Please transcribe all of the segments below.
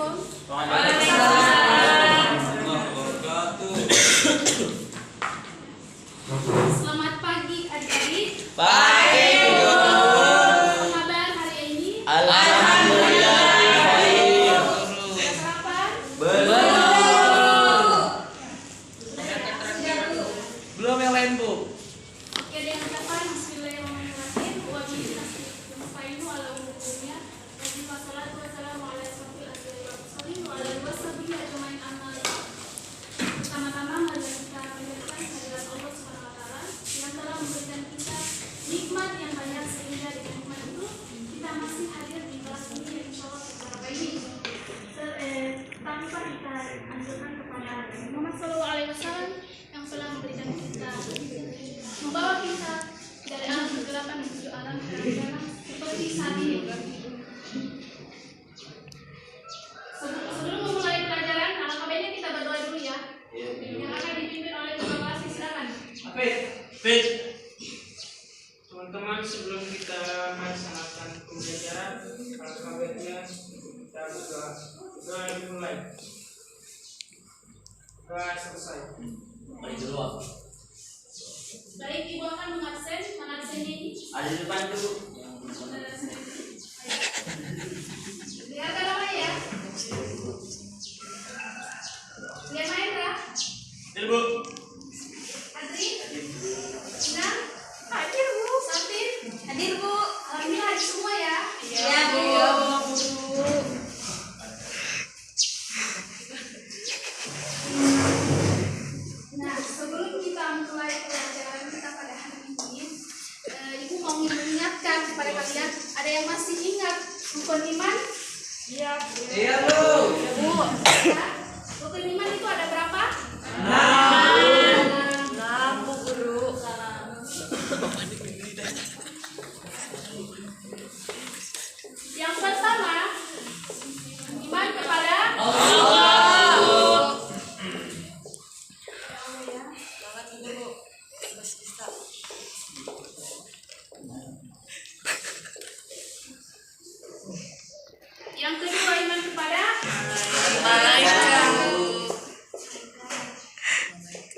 Assalamualaikum. Selamat pagi adik-adik. Pagi, Bu. Apa kabar hari ini? Alhamdulillah baik. Sudah sarapan? Belum. Sudah. Belum yang lain, Bu. Oke, dengan ucapan Bismillahirrahmanirrahim. Wa billahi nasta'inu ala umurnya. Wassalatu wassalamu ala asyrofil anbiya'i wal mursalin wa ala alihi washabihi ajmain amma ba'd. Pertama-tama mari kita mendengarkan kehadirat Allah Subhanahu wa taala yang telah memberikan kita nikmat yang banyak sehingga dengan nikmat itu kita masih hadir di kelas ini yang insyaallah beberapa ini. Tanpa kita anjurkan kepada Muhammad sallallahu alaihi wasallam yang telah memberikan kita membawa kita dari alam kegelapan menuju alam kebenaran seperti saat ini. Sebelum memulai pelajaran, alangkah baiknya kita berdoa dulu ya. Yang akan dipimpin oleh Ketua Kelas, silakan. Fit. Teman-teman, sebelum kita melaksanakan pembelajaran, alangkah baiknya kita doa dimulai. Doa selesai. Baik, Ibu akan mengabsen. Mana absennya ini? Ada di depan, Bu. Dengarkan apa ya? Lihat Mahendra, Bu. Adri, Inang, hadir Bu. Santin, hadir Bu. Alhamdulillah hadir semua ya. Iya Bu. Nah, sebelum kita mulai pelajaran kita pada hari ini, Ibu mau mengingatkan kepada kalian, ada yang masih ingat rukun iman? Iya, Bu. Ya. Rukun iman itu ada berapa? 6 Bu Guru. Yang pertama, iman kepada Allah. Banget Bu Guru. Mas bisa. Yang kedua, iman kepada Malaikat.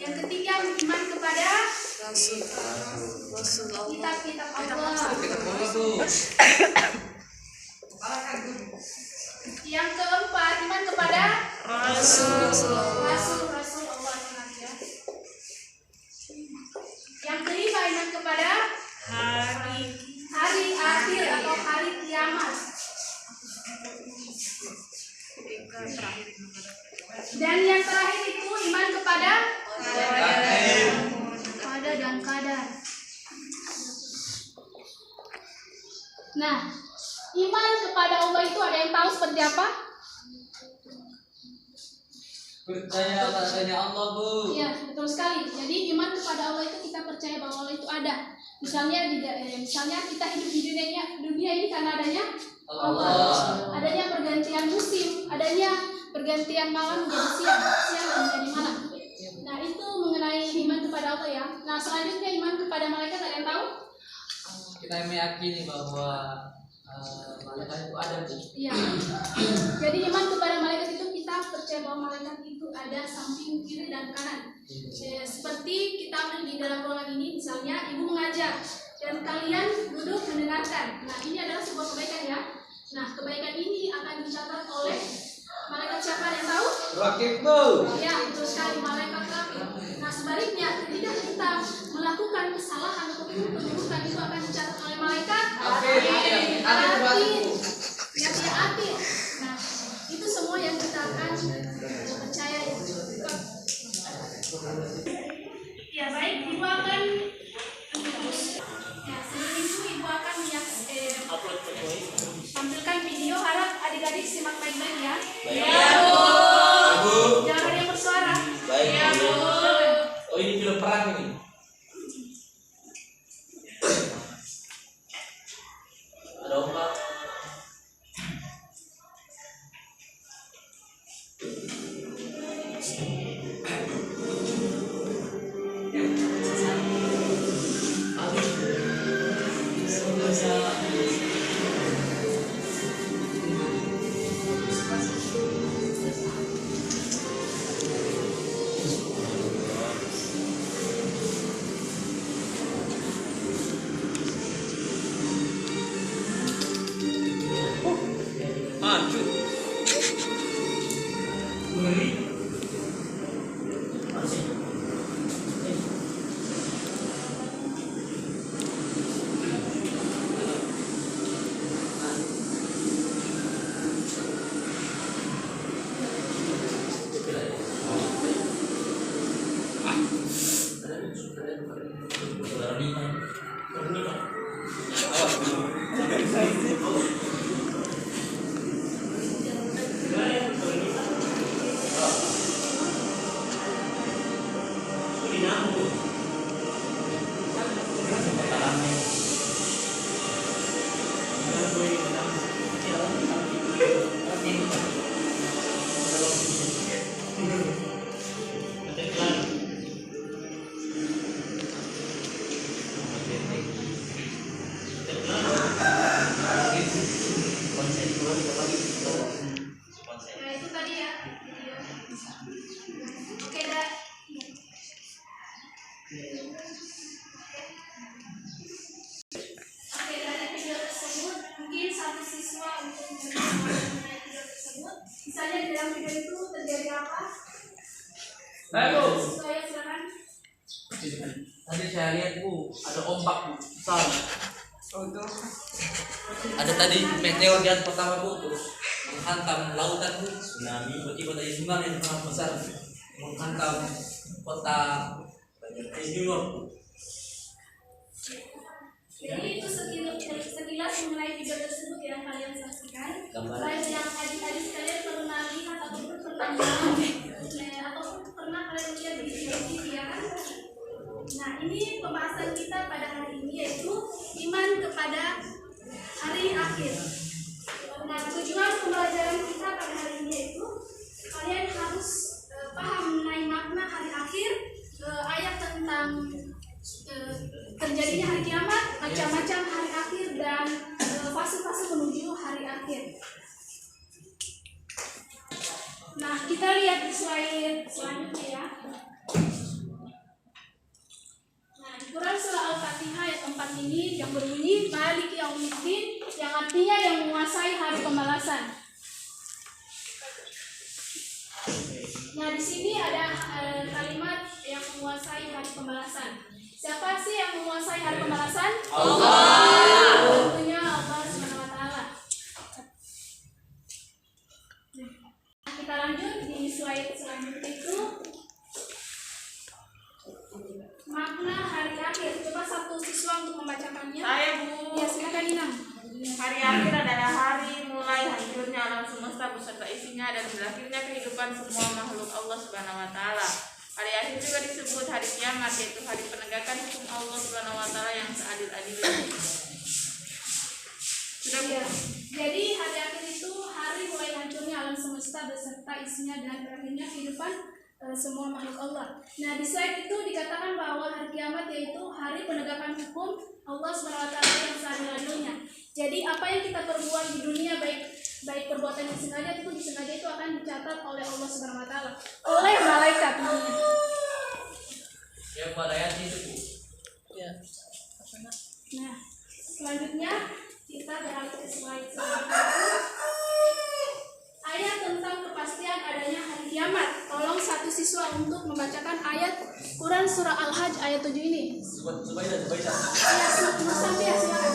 yang ketiga, iman kepada Rasulullah. kitab-kitab Allah. Yang keempat, iman kepada Rasulullah. Rasul Allah. Yang kelima, iman kepada hari akhir atau hari kiamat. Dan yang terakhir itu iman kepada qada dan qadar. Nah, iman kepada Allah itu ada yang tahu seperti apa? Percaya adanya Allah, Bu. Iya, betul sekali. Jadi iman kepada Allah itu kita percaya bahwa Allah itu ada. Misalnya kita hidup di dunia ini karena adanya Allah. Adanya pergantian musim, adanya pergantian malam menjadi siang menjadi malam. Nah, itu mengenai iman kepada Allah ya. Nah, selanjutnya iman kepada malaikat, ada yang tahu? Kita meyakini bahwa malaikat itu ada, Bu. Iya. Jadi iman kepada malaikat itu kita percaya bahwa malaikat itu ada samping kiri dan kanan. Seperti kita di dalam ruangan ini, misalnya ibu mengajar dan kalian duduk mendengarkan. Nah, ini adalah sebuah kebaikan ya. Nah, kebaikan ini akan dicatat oleh malaikat siapa, yang tahu? Rakib, Bu. Ya, betul sekali, malaikat rakib. Nah, sebaliknya ketika kita melakukan kesalahan atau keburukan itu akan dicatat oleh malaikat Atid. Nah, itu semua yang kita akan percaya. Ya, baik, ibu akan sebelum itu ibu akan tampilkan video. Harap adik-adik simak baik-baik ya. Jangan ada yang bersuara. Baik, Bu. Oh, ini film perang ini. Ada ombak. Nah, itu tadi ya video. Oke, dah. Oke, dari video tersebut mungkin satu siswa untuk mengenai video tersebut. Misalnya di dalam video itu terjadi apa? Ayo. Siswa ya, silakan. Tadi saya lihat Bu, ada ombak Bu, besar. Ada tadi meteor yang pertama Bu, terus menghantam lautan Bu, tsunami. Tiba-tiba tadi tsunami yang sangat besar menghantam kota New York Bu. Jadi itu sekilas mengenai video tersebut yang kalian saksikan. Gambar. Baik yang adik-adik kalian pernah lihat ataupun pernah ataupun pernah kalian lihat di TV ya kan? Nah, ini pembahasan kita pada hari ini yaitu iman kepada hari akhir. Nah, tujuan pembelajaran kita pada hari ini yaitu kalian harus paham mengenai makna hari akhir, ayat tentang terjadinya hari kiamat, macam-macam hari akhir dan fase-fase menuju hari akhir. Nah, kita lihat di slide selanjutnya ya. Nah, di Quran surah Al-Fatihah ayat 4 ini yang berbunyi Maliki Yaumiddin, yang artinya yang menguasai hari pembalasan. Nah, di sini ada kalimat yang menguasai hari pembalasan. Siapa sih yang menguasai hari pembalasan? Allah. Tentunya Allah Subhanahu wa taala. Nah, kita lanjut di slide selanjutnya itu makna hari akhir. Coba satu siswa untuk membacakannya. Saya Bu. Ya, silakan Inam. Hari akhir adalah hari mulai hancurnya alam semesta beserta isinya dan berakhirnya kehidupan semua makhluk Allah Subhanahu wa taala. Hari akhir juga disebut hari kiamat, yaitu hari penegakan hukum Allah Subhanahu wa taala yang seadil-adilnya. Sudah Bu? Ya. Jadi hari akhir itu hari mulai hancurnya alam semesta beserta isinya dan berakhirnya kehidupan semua makhluk Allah. Nah, di slide itu dikatakan bahwa hari kiamat yaitu hari penegakan hukum Allah Subhanahu wa taala yang seadil-adilnya. Jadi apa yang kita perbuat di dunia baik perbuatan yang sengaja itu disengaja itu akan dicatat oleh Allah Subhanahu wa taala, oleh malaikat tentunya. Yang pada ayat itu Bu. Ya. Nah, selanjutnya kita beralih ke slide selanjutnya. Ayat tentang kepastian adanya hari kiamat. Tolong satu siswa untuk membacakan ayat Quran surah Al-Hajj ayat 7 ini. Subaidah. Ya, sampai ya, silakan.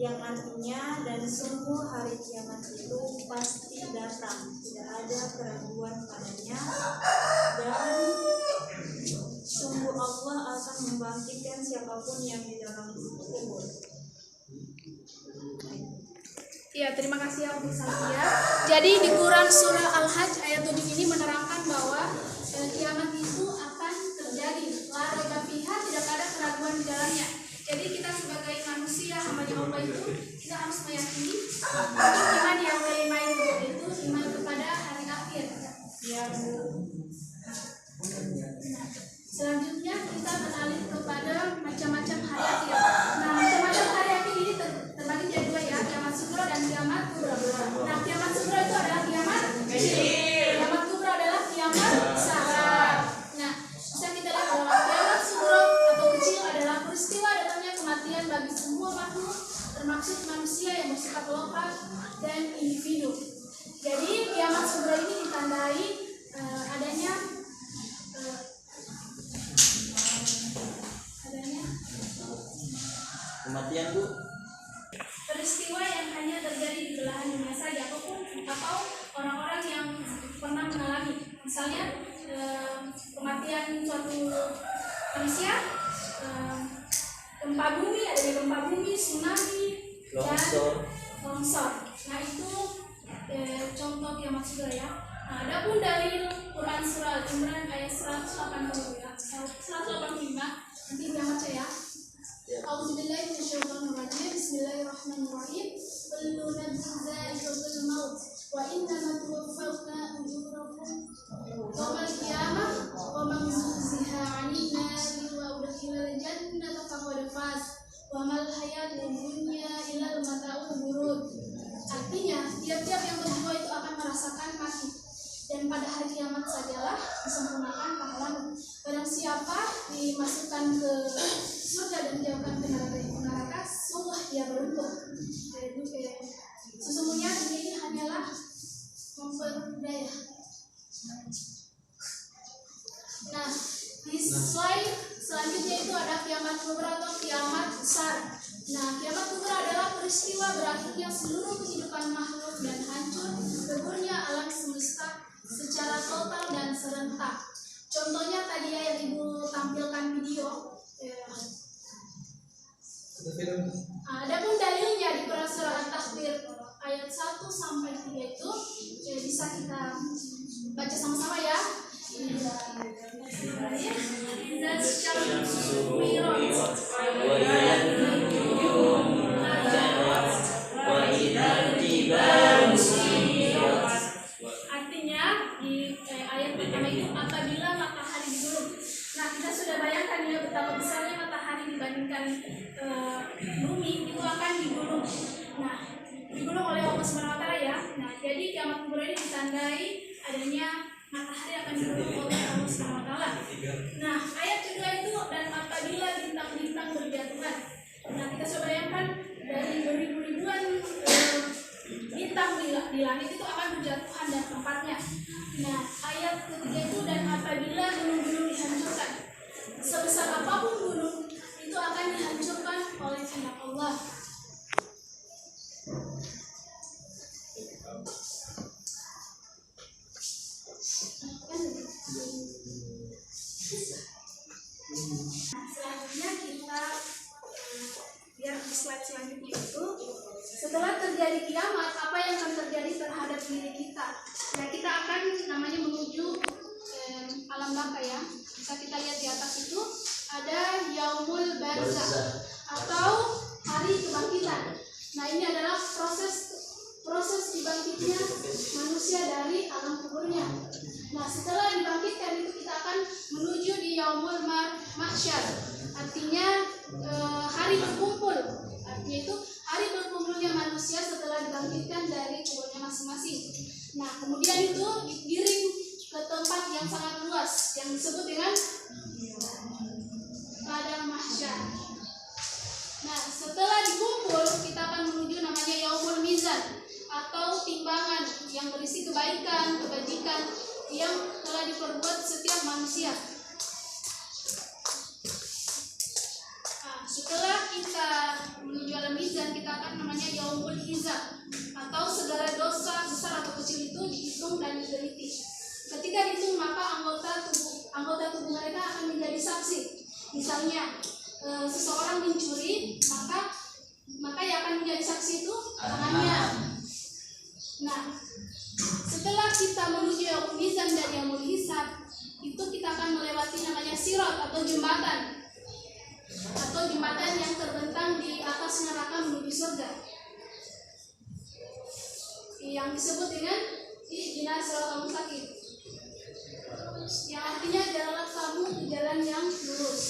Yang artinya dan sungguh hari kiamat itu pasti datang, tidak ada keraguan padanya, dan sungguh Allah akan membangkitkan siapapun yang di dalam kubur. Ya, terima kasih ya untuk Safia. Jadi di Quran surah Al-Hajj ayat 7 ini menerangkan bahwa kiamat itu akan terjadi. La raiba fiha, tidak ada keraguan di dalamnya. Jadi kita sebagai manusia hamba-Nya Allah itu kita harus meyakini iman yang kelima itu iman kepada hari akhir. Ya, Bu. Selanjutnya kita beralih kepada macam-macam hari akhir. Nah, macam-macam hari akhir ini terbagi jadi dua ya. makhlukat dan individu. Jadi kiamat sugra ini ditandai adanya Kematian Bu. peristiwa yang hanya terjadi di belahan dunia saja atau orang-orang yang pernah mengalami, misalnya kematian suatu manusia, gempa bumi, adanya gempa bumi, tsunami, dan longsor. Nah itu contoh kiamat sugra ya. Nah, adapun dalil Quran surah Al-Imran ayat 185 nanti baca ya. A'udzubillahi minasyaitonirrajim. Bismillahirrahmanirrahim. Kullu nafsin dha'iqatul maut wa innama tuwaffawna ujurakum yawmal qiyamah wa man zuhziha 'anil nari wa udkhilal jannata faqad faz wa mal hayatud dunya illa mata'ul ghurur. Artinya, tiap-tiap yang berjiwa itu akan merasakan mati, dan pada hari kiamat sajalah disempurnakan pahala. Barang siapa dimasukkan ke surga dan dijauhkan ke neraka, sungguh dia beruntung. Sesungguhnya dunia ini hanyalah memperdaya. Nah, di slide selanjutnya itu ada kiamat kubra atau kiamat besar. Nah, kiamat kubra adalah peristiwa berakhirnya seluruh kehidupan makhluk dan hancur leburnya alam semesta secara total dan serentak. Contohnya tadi ya yang Ibu tampilkan video. Adapun dalilnya di Quran surah At-Takwir ayat 1 sampai 3 itu bisa kita baca sama-sama ya. Artinya di ayat pertama itu apabila matahari digulung. Nah, kita sudah bayangkan ya betapa besarnya matahari dibandingkan bumi itu akan digulung. Nah, digulung oleh Allah Subhanahu wa taala ya. Nah, jadi kiamat kubra ini ditandai adanya matahari akan digulung oleh Allah Subhanahu wa taala. Nah, ayat kedua itu dan apabila bintang-bintang berjatuhan. Nah, kita coba bayangkan dari beribu-ribuan bintang di langit itu akan berjatuhan dan tempatnya. Nah, ayat ketiga itu dan apabila gunung-gunung dihancurkan. Sebesar apapun gunung itu akan dihancurkan oleh kehendak Allah. Selanjutnya kita lihat di slide selanjutnya itu setelah terjadi kiamat apa yang akan terjadi terhadap diri kita. Ya kita akan namanya menuju alam baka ya. Bisa kita lihat di atas itu ada Yaumul Barzah atau hari kebangkitan. Nah ini adalah proses dibangkitnya manusia dari alam kuburnya. Nah setelah dibangkitkan itu kita akan menuju di Yaumul Mahsyar. Artinya hari berkumpul. Artinya itu hari berkumpulnya manusia setelah dibangkitkan dari kuburnya masing-masing. Nah kemudian itu digiring ke tempat yang sangat luas yang disebut dengan Padang Mahsyar. Nah setelah dikumpul kita akan menuju namanya Yaumul Mizan atau timbangan yang berisi kebaikan, kebajikan yang telah diperbuat setiap manusia. Nah, setelah kita menuju alam mizan kita akan namanya Yaumul Hisab atau segala dosa besar atau kecil itu dihitung dan diteliti. Ketika dihitung maka anggota tubuh mereka akan menjadi saksi. Misalnya seseorang mencuri maka yang akan menjadi saksi itu tangannya. Nah, setelah kita menuju Yaumul Mizan dan Yaumul Hisab itu kita akan melewati namanya sirat atau jembatan yang terbentang di atas neraka menuju surga yang disebut dengan ihdinas siratal mustaqim, yang artinya jalanlah kamu di jalan yang lurus.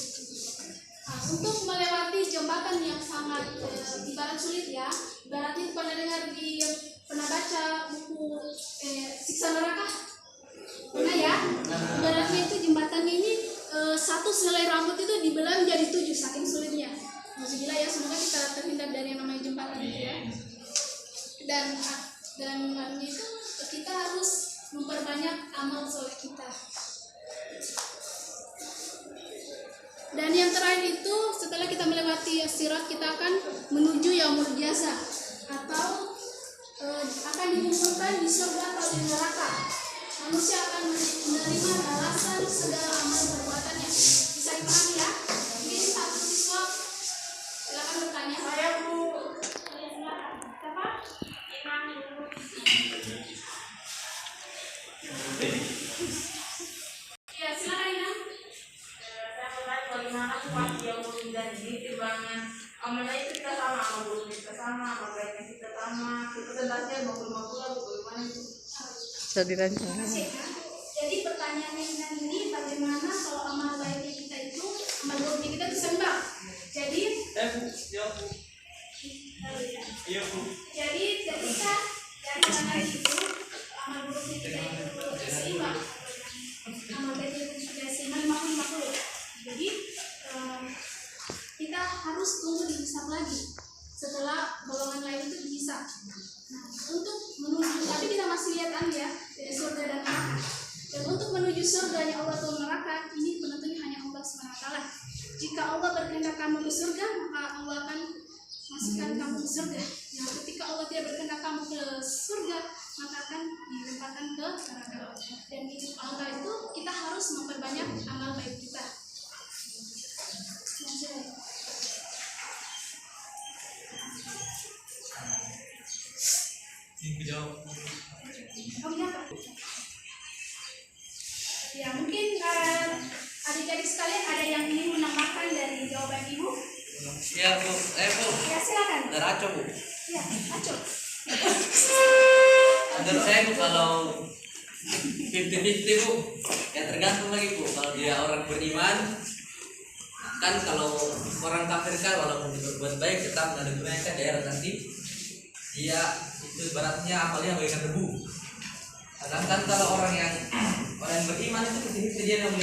Nah, untuk melewati jembatan yang sangat ibarat sulit ya, ibaratnya pernah baca buku Siksa Neraka? Pernah ya? Ibaratnya itu jembatannya ini satu selai rambut itu dibelah menjadi 7 saking sulitnya. Alhamdulillah ya, semoga kita terhindar dari yang namanya jembatan itu ya. dan itu kita harus memperbanyak amal soleh kita. Dan yang terakhir itu setelah kita melewati sirat kita akan menuju yaumul jaza atau akan dikumpulkan di surga atau di neraka. Manusia akan menerima balasan segala amal perbuatannya. Bisa dipahami ya? Mungkin satu siswa silakan bertanya. Saya Bu. Silakan. Siapa? Imam dulu. Ya silakan Inam. Saya bertanya bagaimana pasti yang belum janji timbangan amalnya itu kita sama, amal buruk kita sama, amal baiknya kita sama, itu tentasnya 50-50 bagaimana itu? Terima kasih ya. Jadi pertanyaannya Inam ini bagaimana kalau amal baiknya kita itu amal buruknya kita bisa seimbang. Jadi Bu, jawab Bu. Iya Bu. Jadi ketika dari sana itu amal buruknya kita itu seimbang, amal baiknya itu sudah seimbang 50-50. Jadi kita harus tunggu dihisab lagi setelah golongan lain itu dihisab. Nah, untuk menuju, tapi kita masih lihat ya dari surga dan neraka. Dan untuk menuju surganya Allah atau neraka ini penentunya hanya Allah SWT. Jika Allah berkehendak kamu ke surga, maka Allah akan masukkan kamu ke surga. Nah, ketika Allah tidak berkehendak kamu ke surga, maka akan dilemparkan ke neraka. Dan di angka itu kita harus memperbanyak amal baik kita. Jawab. Oh iya Pak. Ya mungkin adik-adik sekalian ada yang ingin menambahkan dari jawaban Ibu? Ya Bu, Bu. Ya silakan. Ada Raco Bu. Ya, Aco. Menurut saya Bu, kalau 50-50 Bu, ya tergantung lagi Bu. Kalau dia orang beriman, kan kalau orang kafir kan walaupun berbuat baik tetap ada gunanya daerah nanti dia itu ibaratnya amalnya bagaikan debu. Sedangkan kalau orang yang beriman itu ketika dia 60,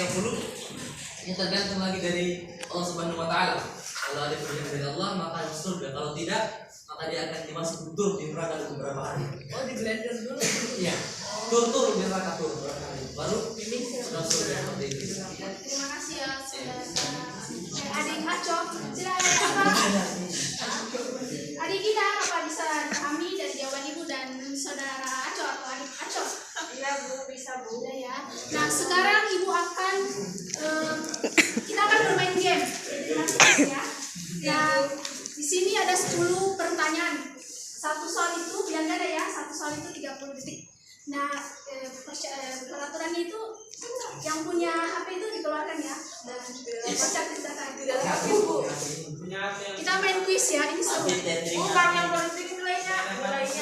ini tergantung lagi dari Allah Subhanahu Wa Taala. Kalau ada perjanjian dari Allah maka masuk surga. Kalau tidak maka dia akan dimasuk tur di neraka beberapa hari. Oh, di blender dulu. Iya, tur di neraka beberapa hari. Baru sudah surga seperti itu. Terima kasih ya saudara. Adik Aco, silakan. Adik kita apa bisa kami dari jawaban Ibu dan saudara Aco atau adik Aco? Iya Bu, bisa Bu. Ya. Nah sekarang Ibu akan kita akan bermain game. Jadi nanti ya. Nah di sini ada 10 pertanyaan. Satu soal itu bilang ada ya. Satu soal itu 30 detik. Nah peraturannya itu yang punya HP itu dikeluarkan ya. Dan baca ceritakan. Punya hati yang Kita main quiz ya. Ini seru. Oh, Bang yang politik nilainya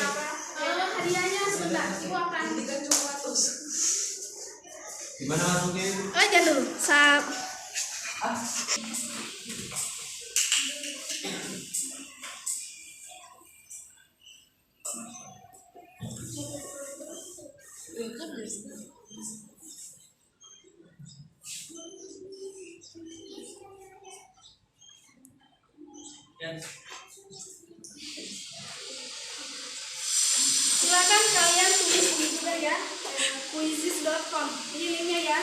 apa? Hadiahnya sebentar. Ibu akan digantung waktu. Gimana masuknya? Aja dulu. Sap. Ya. Silakan kalian tulis di juga ya. Quizizz.com. Ini linknya ya.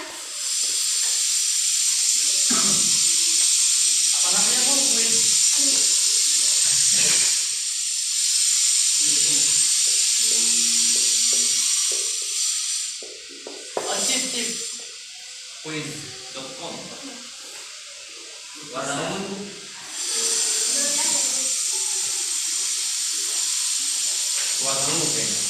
Apa namanya Bu? Quiz. Oh, chip. Quiz.com. Warna ungu Bu. Warna ungu kayaknya.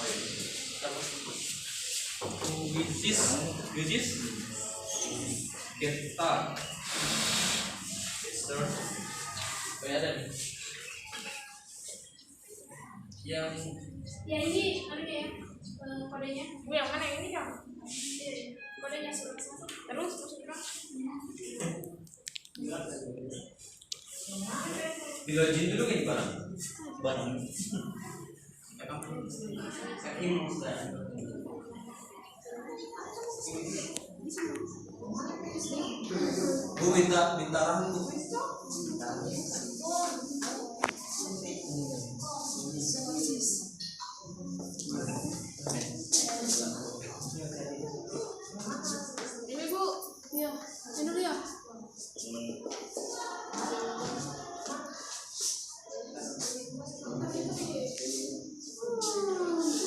Oh iya. Quizzes. Get start. Ada nih. Yang Ya ini ya kodenya. Bu, yang mana ini Kang? Kodenya sudah masuk. Terus masuk Kang. dilojin dulu kan barang. Saking Bu minta rambut. Ini Bu, ya, ini dulu ya.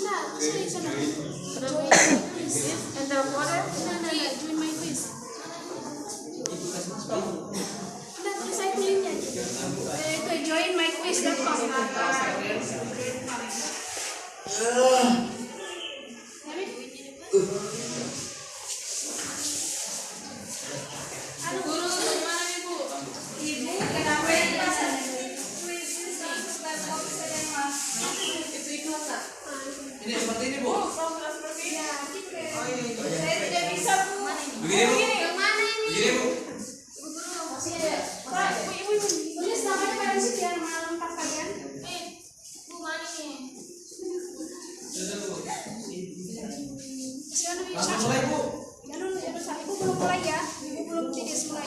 Nah, sini sana. Join my quiz. Enter water. Nah, join my quiz. Nah, tulis saya linknya. Itu joinmyquiz.com. Guru gimana nih Bu? Ibu, kenapa ini pasal? Itu ikhlas tak? Ini seperti ini, Bu. Kelas seperti ini. Saya tidak bisa, Bu. Begini, Bu. Yang mana ini? Begini, Bu. Ibu guru, masih ada. Pak, ibu. Tulis namanya pada situ ya, nama lengkap kalian. Bu, mana ini? Langsung mulai, Bu. Ya dulu, Ibu belum mulai ya. Ibu belum tidak mulai.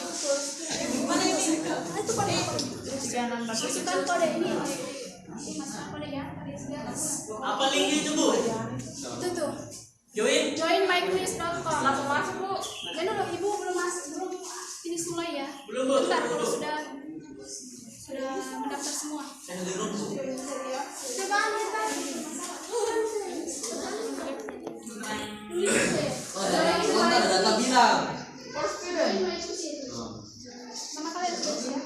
Mana ini? Ah, itu kode. Masukkan kode ini. Masukkan kode ya. Apa linknya itu Bu? Itu tuh. Joinmyquiz.com. Langsung masuk Bu. Ya dulu, Ibu belum masuk, belum finish mulai ya. Belum Bu. Bentar, kalau sudah mendaftar semua. Saya dulu Bu. Coba lihat tadi. Oh, ada data bilang. Nama kalian sudah ya?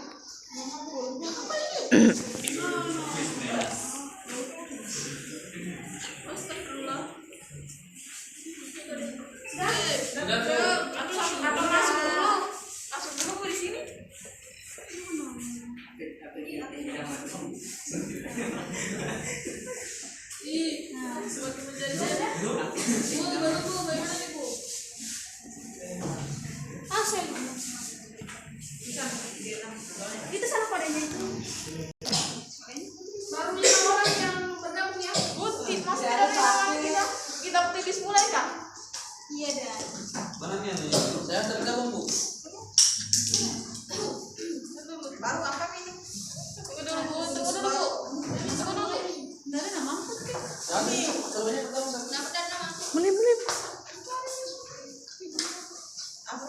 Astagfirullah. Apa masuk dulu? Masuk dulu Bu di sini. Semakin menjadi Bu, gimana Bu? Bagaimana nih Bu? Ah, saya. Itu salah kodenya itu. Baru 5 orang yang bergabung ya. Bu, masih ada 5 orang kita tulis mulai kah? Iya, Dan. Mana nih? Saya tergabung, Bu. Baru apa ini? Tunggu dulu Bu, tunggu dulu Bu. Tunggu dulu. Dari nama apa? Kami semuanya ketemu satu. Nama dan nama. Jangan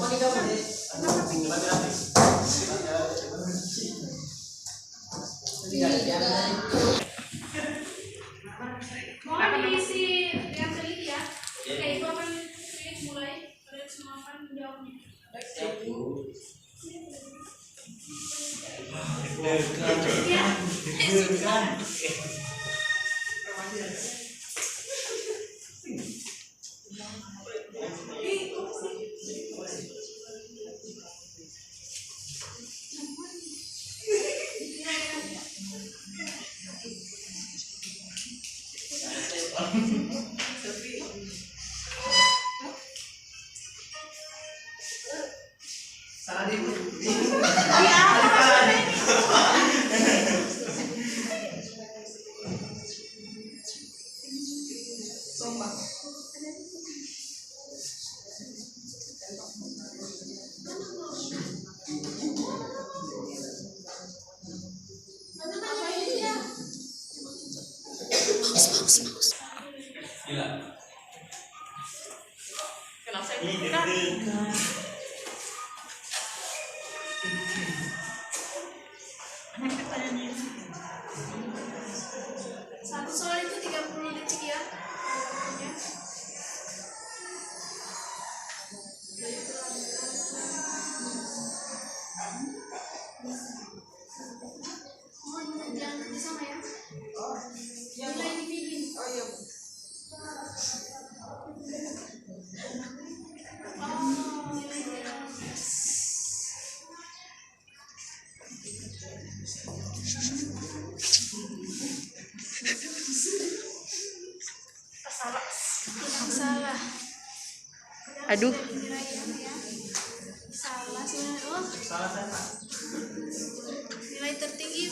pakai kamu. Mohon diisi yang teliti ya. Oke, Ibu akan klik mulai. Kalian semua akan menjawabnya. Gila. Kenapa saya bukan? Satu soal itu 30 detik ya. Mohon jangan bersama ya. Nilai dibikin. Oh iya Bu. Oh, nilainya. Salah. Aduh. Salah sebenarnya. Oh, Salah saya. nilai tertinggi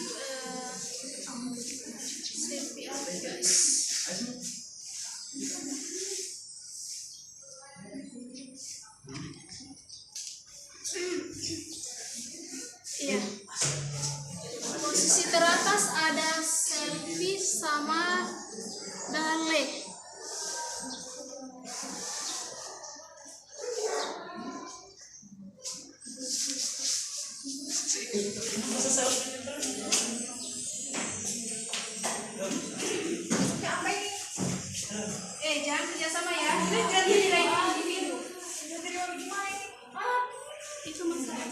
CPR guys. Iya. Posisi teratas ada selfie sama Dale. Jangan kerjasama ya. Jadi individu. Itu masalah.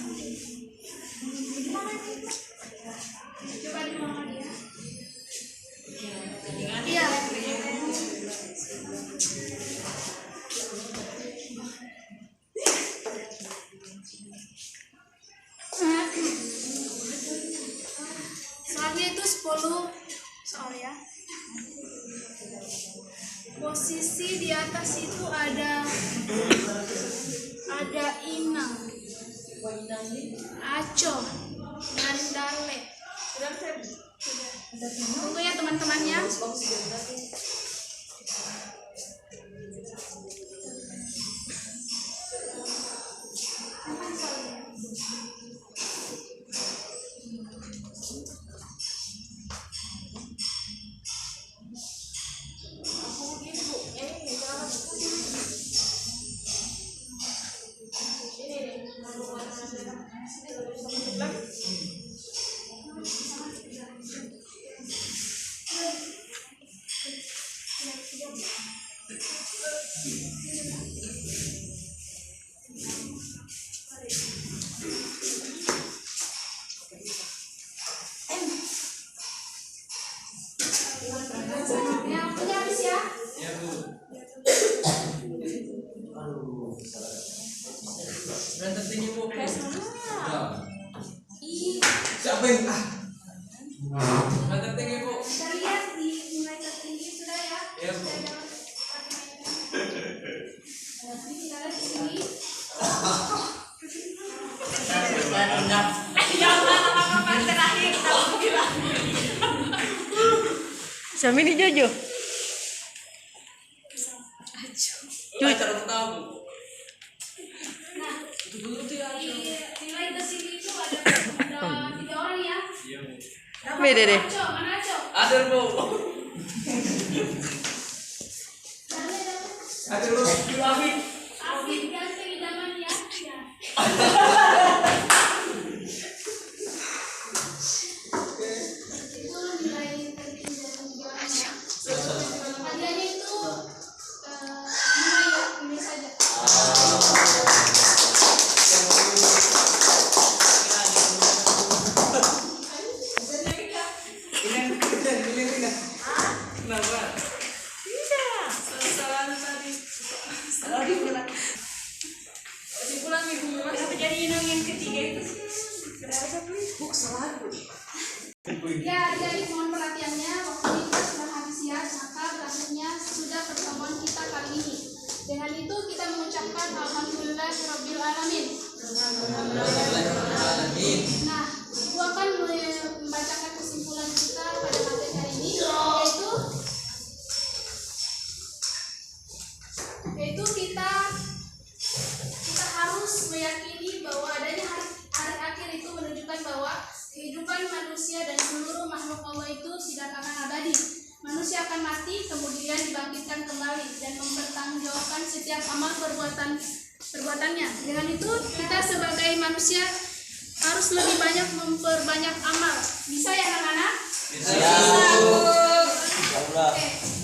Coba di mama dia. Iya. Soalnya itu 10 soal ya. Posisi di atas itu ada Inang, Aco, dan Dale. Tunggu ya teman-temannya. Yang punya habis ya. Iya, Bu. Yang tertinggi Bu. Siapa yang Yang tertinggi Bu. Kita lihat di nilai tertinggi sudah ya. Iya, Bu. Jadi kita lihat di sini. Sama ini Jojo. Coba cara pertama Bu. Nah, di nilai tertinggi itu ada 3 orang ya. Iya Bu. Beda deh. Aco, mana Aco? Ada Bu. Ada lu. Afid ganteng idaman ya. Ya. Itu nilai tertinggi dari 3 orang ya. Hadiahnya itu nilai saja. Kenapa? Salah tadi. Kesimpulan minggu mas. Jadi Inang yang ketiga itu Ya, jadi mohon perhatiannya, waktu kita sudah habis ya, maka berakhirnya sudah pertemuan kita kali ini. Dengan itu kita mengucapkan Alhamdulillahirabbil alamin. Nah, Ibu akan membacakan kesimpulan kita pada materi hari ini, yaitu kita harus meyakini bahwa adanya hari akhir itu menunjukkan bahwa kehidupan manusia dan seluruh makhluk Allah itu tidak akan abadi. Manusia akan mati, kemudian dibangkitkan kembali dan mempertanggungjawabkan setiap amal perbuatannya. Dengan itu, kita sebagai manusia harus lebih banyak memperbanyak amal. Bisa ya anak-anak? Bisa. Oke.